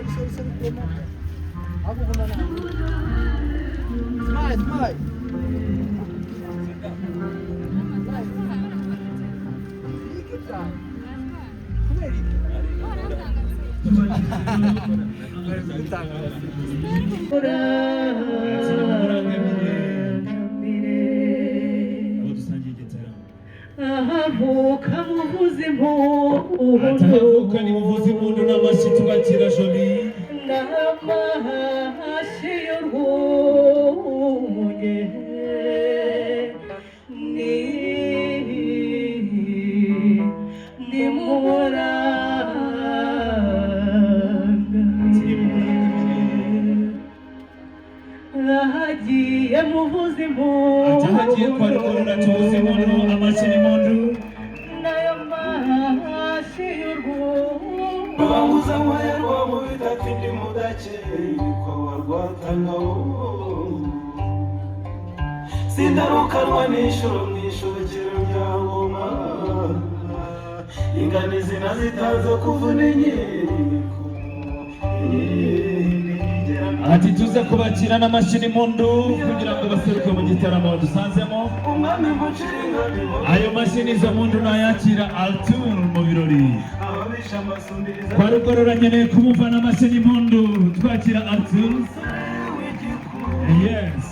sorry mo. Ako ko na na. Smile. Ikit ka. Kumeri. Ahavuka muvuzi impundu n'amashyi tugakira Jolie n'amashyi y'urwunge ni muranga ahagiye muvuzi impundu ahagiye kwa rukorora tuvuze impundu amashyi n'impundu Babuza amahirwe mu bitatu ndi mudake ko warwatangabo sindarukanwa n'ishuro mw'ishokero rya ngoma inganizi nazitaze kuvuna inkiko ati tuze kubakira n'amashyi n'impundu kugira ngo baseruke mu gitaramo dusanzemo umwami muciringa ayo mashyi n'izo mpundu nayakira Altour mu birori ababisha amasumbiriza kwa rugorora nkeneye kumumva n'amashyi n'impundu twakira Altour. Yes.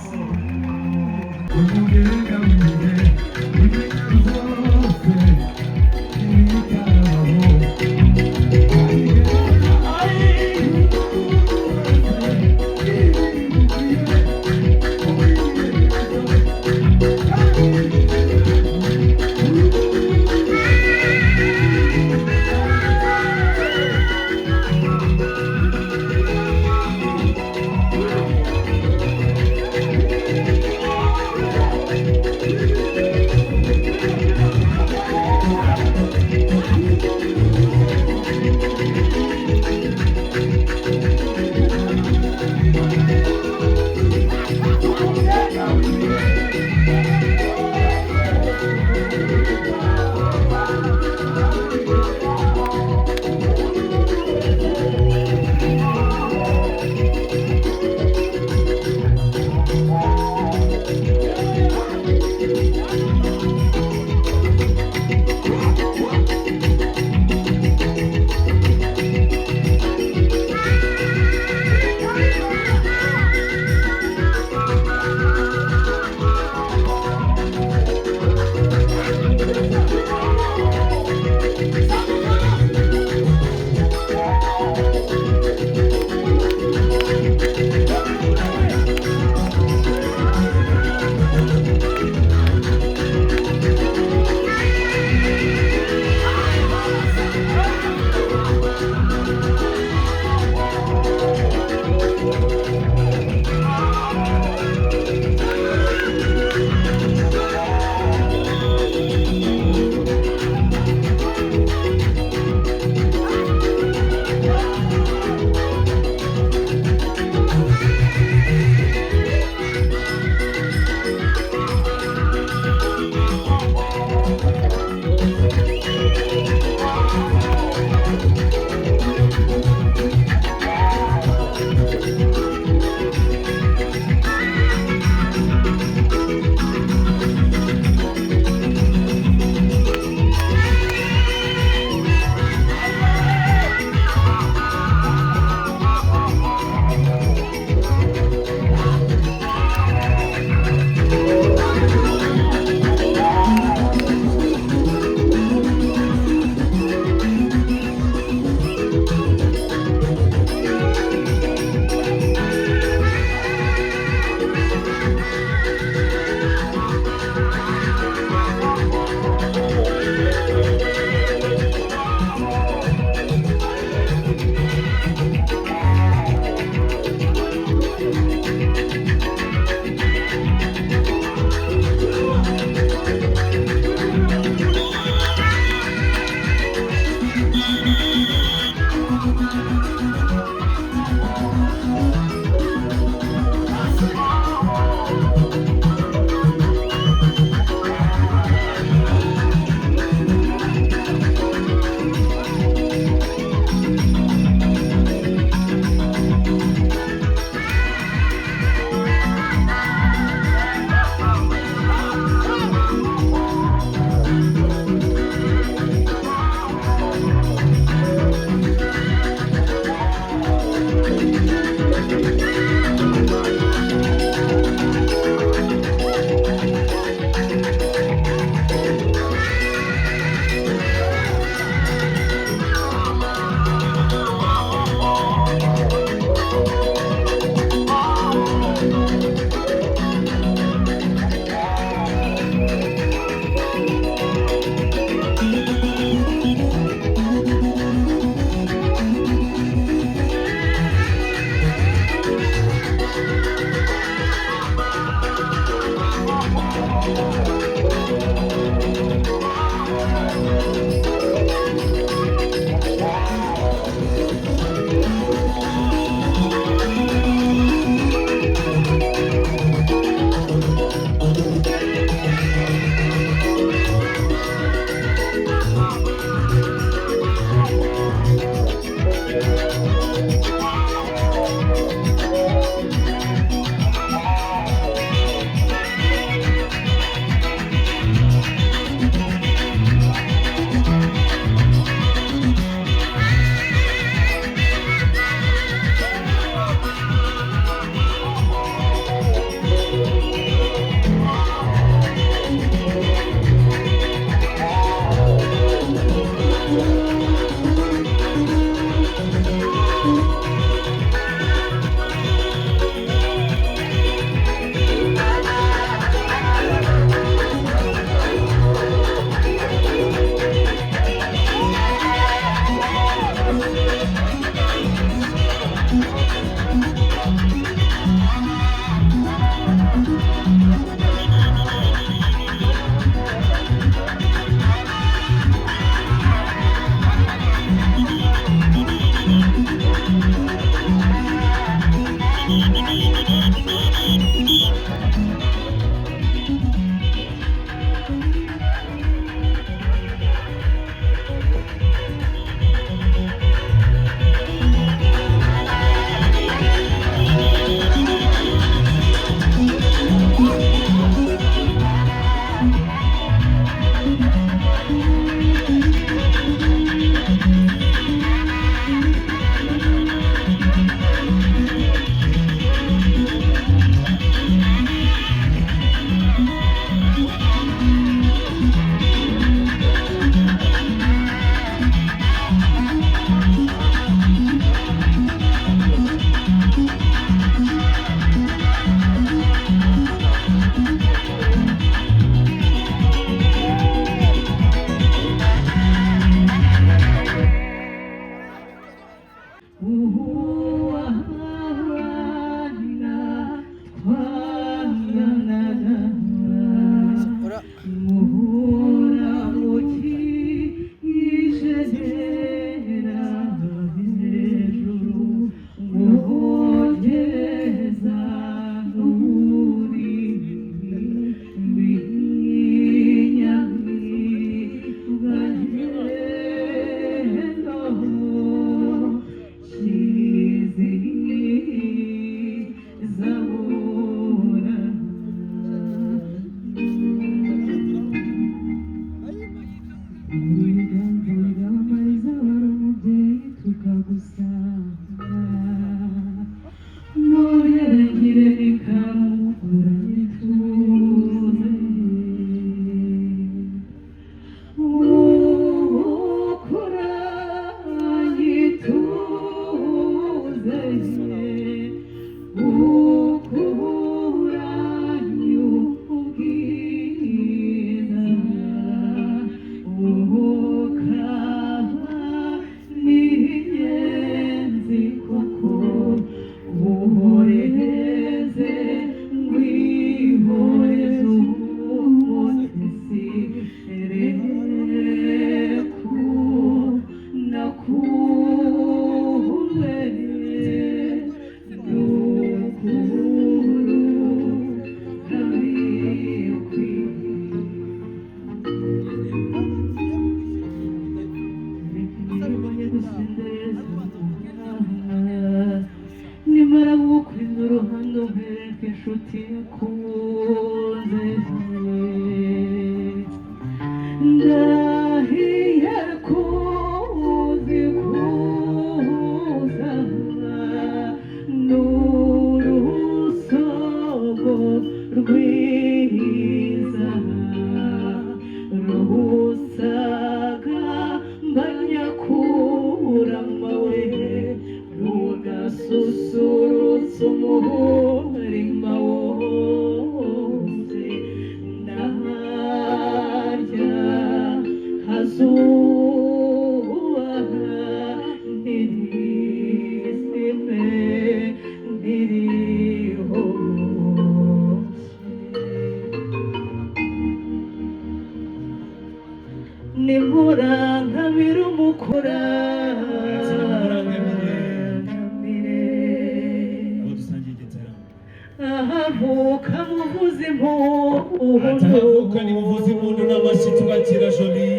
Atahavuka ni muvuzi mundu n'amashyi tugakira Jolie.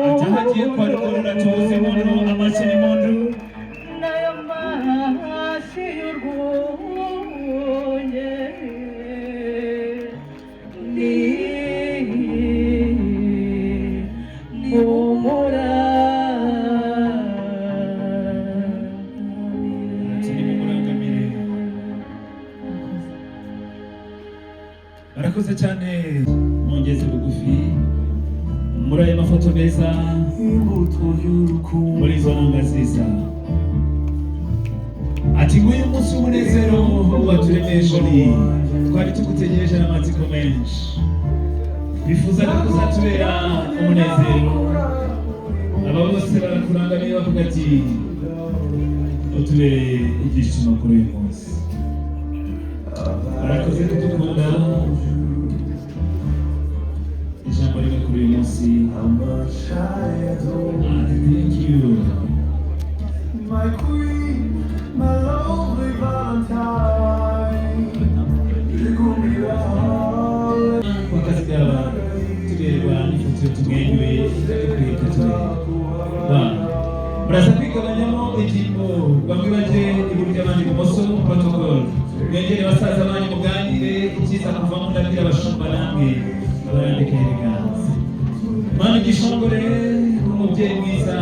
Atahagiye kwa rukorora tuvuze mundu amashyi ni mundu. Barakoze cyane mongeze bugufi muri aya mafoto meza muri izo nanga nziza. Ati nguyu umunsi w'umunezero waturemeye Jolie, twari tugutegereje n'amatsiko menshi, bifuzaga kuzatubera umunezero. aba bose barakurangamiye bavuga ati utubereye ibyishimo kuri uyu munsi. Barakoze kudukunda. Ijambo rimwe kuri uyu munsi. Thank you. My queen, my lovely Valentine. Wakasigara tuberwa n'ifoto tumwenyuye twita tuberwa. Muraza kwigabanyamo ibyimbo, bamwe baje iburyo abandi ibumoso. Protocol mwegere basaza banyu muganire icyiza kuvamo, ndabwira abashumba namwe barandika ibiganza. Mana igishongore umubyeyi mwiza.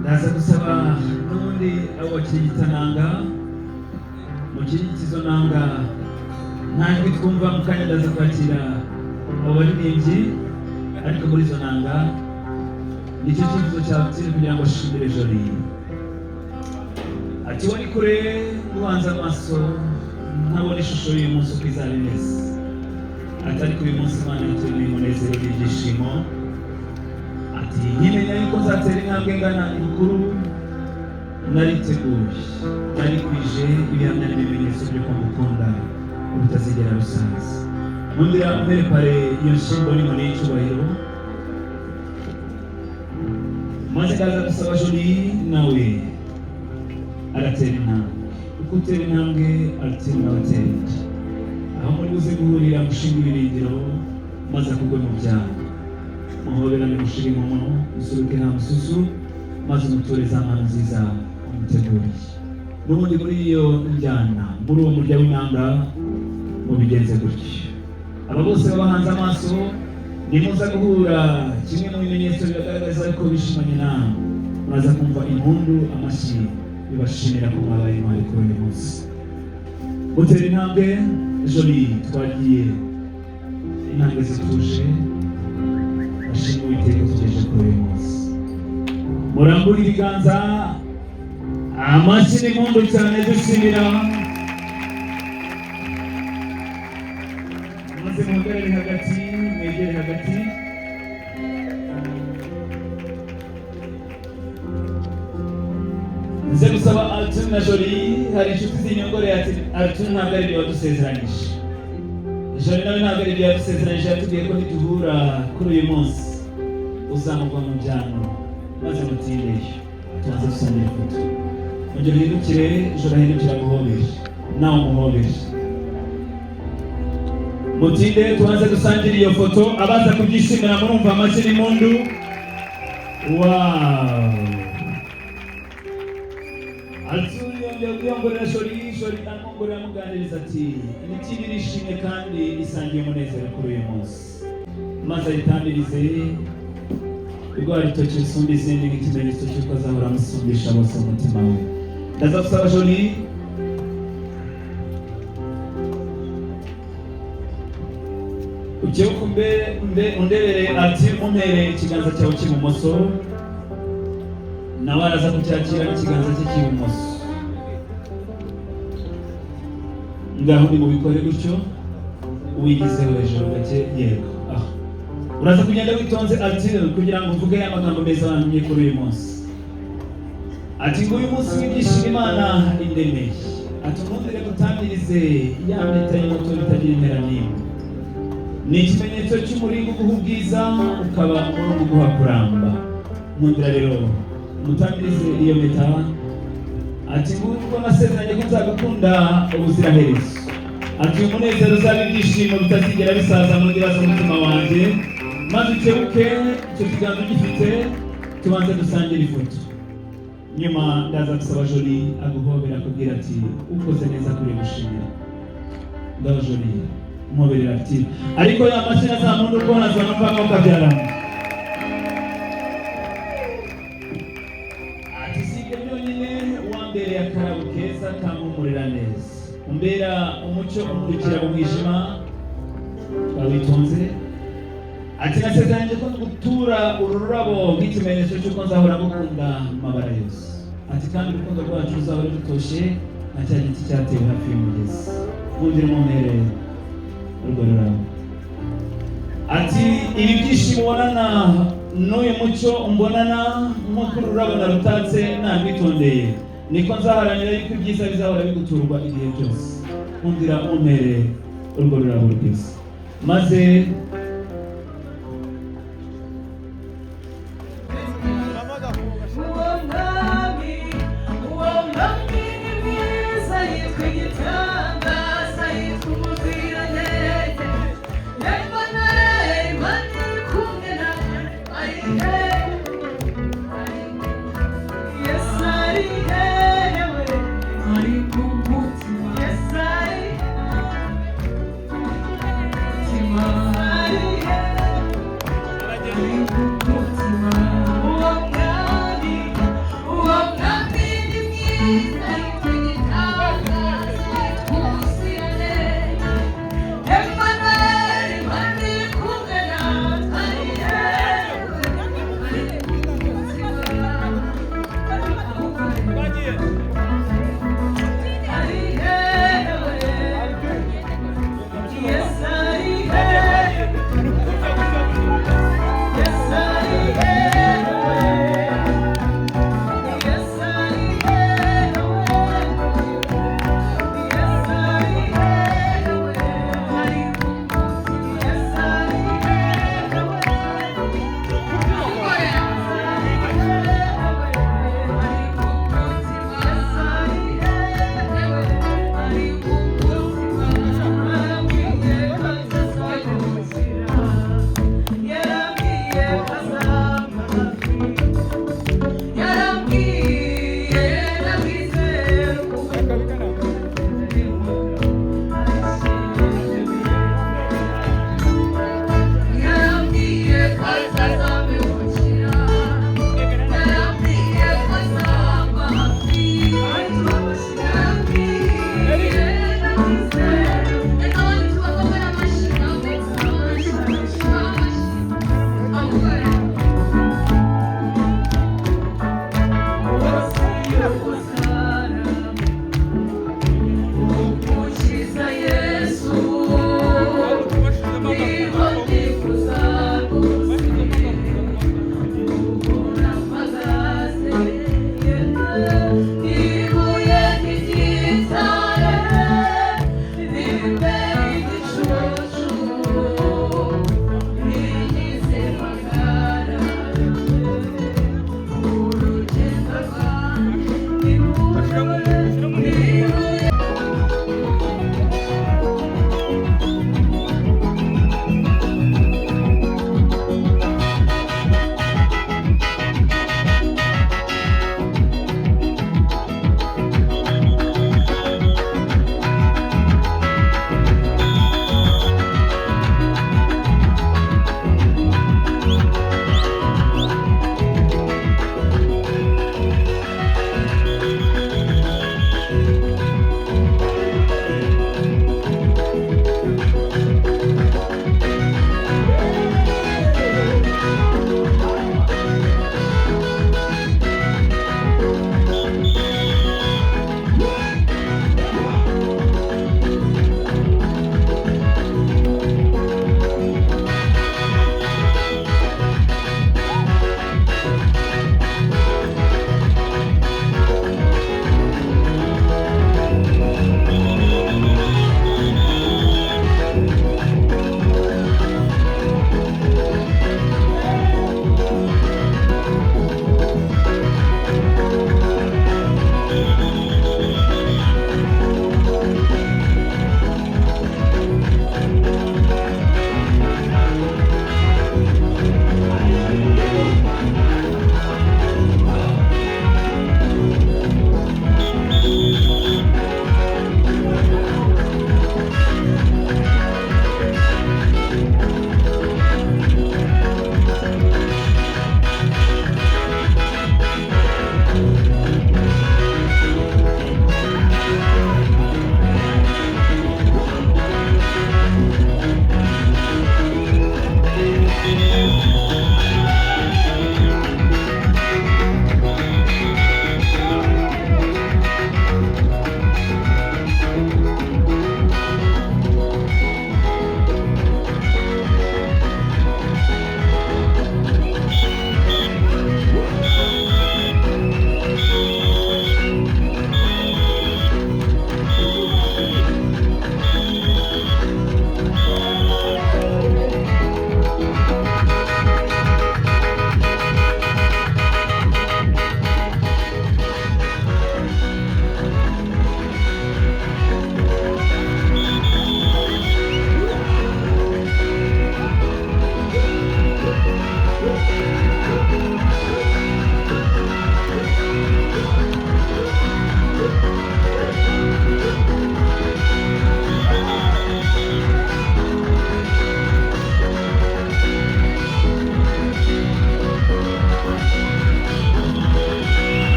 Ndaza gusaba n'ubundi abo bakirigita nanga mu kirigitizo nanga ntajwi twumva mu kanya. Ndaza kwakira abo baririmbyi, ariko muri izo nanga nicyo cyifuzo cyawe kiri kugira ngo ashimire Jolie. Ati wari kure ubanza amaso ntabona ishusho y'uyu munsi uko izaba imeze. Ati ariko uyu munsi Imana yaturemeye umunezero n'ibyishimo. Ati nkimenya yuko nzatera intambwe ngana ibukuru, nariteguye, narikwije ibihamya n'ibimenyetso by'uko ngukunda ubutazigera rusaza. Nkundira umpere pare iyo nshyimbo n'inkoni y'icyubahiro, maze ndaza gusaba Jolie nawe aratera intambwe. Uko utera intambwe aratera n'abatera indi. Aho muri buze guhurira mushinga ibirindiro, maze akugwe mu byaha. Muhoberane mushire inkono, musuruke nta mususu, maze umuture za mpano nziza umuteguriye. N'ubundi muri iyo njyana, muri uwo murya w'inanga mubigenze gutyo. Aba bose babahanze amaso, nimuza guhura kimwe mu bimenyetso bigaragaza ko bishimanye nawe. Muraza kumva impundu, amashyi bibashimira ko mwabaye intwari kuri uyu munsi. Mutera intambwe. Jolie, twagiye intambwe zituje. Ashimwe Uwiteka tugejeje kuri uyu munsi. Murambure ibiganza, amashyi n'impundu cyane dushimira. Maze muhagarare hagati, mwegere hagati. Nze gusaba Alton na Jolie, hari inshuti z'inyongore ati Alton ntabwo ari ibyo wadusezeranyije. Jolie nawe ntabwo ari ibyo yadusezeranyije, yatubwiye ko nituhura kuri uyu munsi uzamugwa mu byano, maze mutindeyo tubanze dusangire ifoto. Ongera uhindukire, Jolie ahindukire aguhobere, nawe umuhobere. Mutinde tubanze dusangire iyo foto. Abaza kubyishimira murumva amashyi n'impundu. Wow! Alzuri yongera kuyongorera Jolie. Jolie amwongorera amuganiriza ati imitima irishimye kandi isangiye umunezero kuri uyu munsi. Maze ayitambirize rwa rutoki rusumba izindi nk'ikimenyetso cy'uko azahora amusumbisha bose umutima we. Ndaza gusaba Jolie ukebuka underere ati umpere ikiganza cyawe cy'ibumoso, nawe araza kucyakira n'ikiganza cye cy'ibumoso. Ngaho ni mubikore gutyo, uwigizeho hejuru gake. Yego. Uraza kugenda witonze ati kugira ngo uvuge amagambo meza wamenye kuri uyu munsi. Ati ngo uyu munsi w'ibyishimo Imana indemeye. Ati umwumvire gutangirize ya mpeta y'umuto itagira impera n'imwe. Ni ikimenyetso cy'umuringo uguha ubwiza, ukaba umurongo uguha kuramba. Nkundira rero mutangirize iyo mpeta. Ati ngo nasezeranye ko nzagukunda ubuziraherezo. Ati umunezero uzaba ibyishimo bitazigera bisaza mu ndiba z'umutima wanjye. Maze ukebuke icyo kiganza ugifite, tubanze dusangire ifoto. Nyuma ndaza gusaba Jolie aguhobera akubwira ati ukoze neza kuri gushimira. Ndaho Jolie umuhoberera ati ariko ya mashyi azamunda urwo nazanuvamo kabyaramo. Ati si ibyo byonyine, uwambereye akarabo keza kampumurira neza, umbera umucyo umurikira mu mwijima. Twawitonze. Ati nasezeranye ko gutura uru rurabo nk'ikimenyetso cy'uko nzahora ngukunda mu mabara yose. Ati kandi urukundo rwacu ruzahora rutoshye nka cya giti cyatewe hafi y'umugezi. Nkundira umumpere urwo rurabo. ati ibi byishimo ubonana n'uyu mucyo umbonana nk'uko ururabo rutatse ntabitondeye niko nzaharanira yuko ibyiza bizahora biguturwa igihe cyose nkundira umpere urwo rurabo rwiza maze